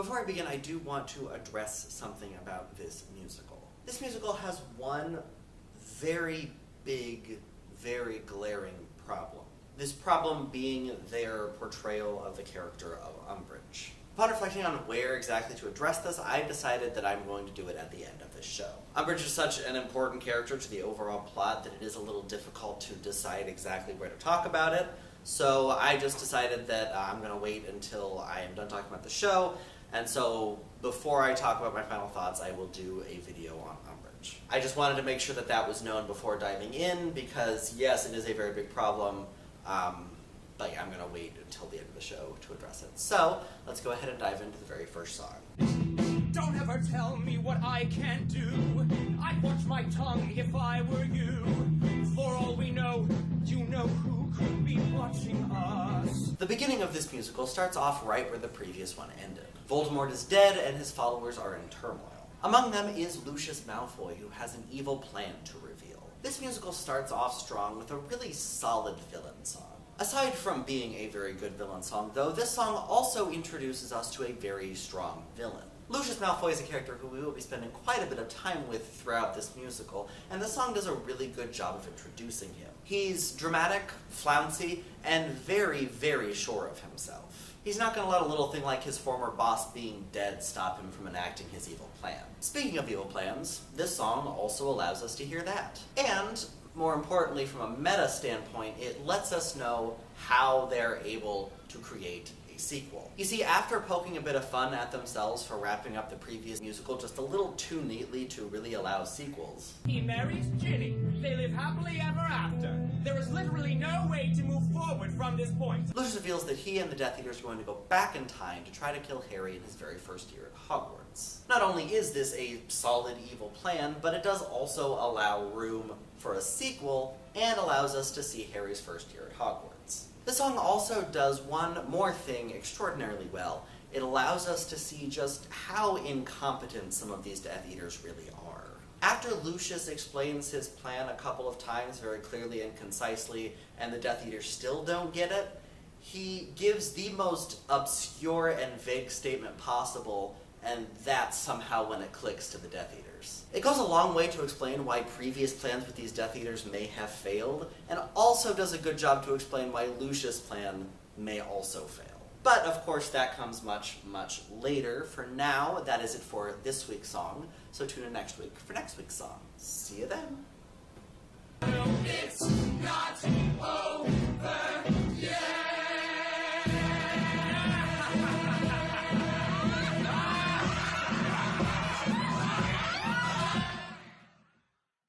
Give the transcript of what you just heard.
Before I begin, I do want to address something about this musical. This musical has one very big, very glaring problem. This problem being their portrayal of the character of Umbridge. Upon reflecting on where exactly to address this, I decided that I'm going to do it at the end of this show. Umbridge is such an important character to the overall plot that it is a little difficult to decide exactly where to talk about it, so I just decided that I'm going to wait until I am done talking about the show, and so before I talk about my final thoughts, I will do a video on Umbridge. I just wanted to make sure that that was known before diving in, because yes, it is a very big problem, but yeah, I'm going to wait until the end of the show to address it. So, let's go ahead and dive into the very first song. Don't ever tell me what I can't do. I'd watch my tongue if I were you. For all we know, you know who could be watching us. The beginning of this musical starts off right where the previous one ended. Voldemort is dead and his followers are in turmoil. Among them is Lucius Malfoy, who has an evil plan to reveal. This musical starts off strong with a really solid villain song. Aside from being a very good villain song, though, this song also introduces us to a very strong villain. Lucius Malfoy is a character who we will be spending quite a bit of time with throughout this musical, and the song does a really good job of introducing him. He's dramatic, flouncy, and very, very sure of himself. He's not going to let a little thing like his former boss being dead stop him from enacting his evil plan. Speaking of evil plans, this song also allows us to hear that. And more importantly, from a meta standpoint, it lets us know how they're able to create a sequel. You see, after poking a bit of fun at themselves for wrapping up the previous musical just a little too neatly to really allow sequels, He marries Ginny. They live happily ever after. There is literally no way to move forward from this point. Lucius reveals that he and the Death Eaters are going to go back in time to try to kill Harry in his very first year at Hogwarts. Not only is this a solid evil plan, but it does also allow room for a sequel and allows us to see Harry's first year at Hogwarts. The song also does one more thing extraordinarily well. It allows us to see just how incompetent some of these Death Eaters really are. After Lucius explains his plan a couple of times very clearly and concisely, and the Death Eaters still don't get it, he gives the most obscure and vague statement possible, and that's somehow when it clicks to the Death Eaters. It goes a long way to explain why previous plans with these Death Eaters may have failed, and also does a good job to explain why Lucius' plan may also fail. But, of course, that comes much, much later. For now, that is it for this week's song, so tune in next week for next week's song. See you then! No, it's not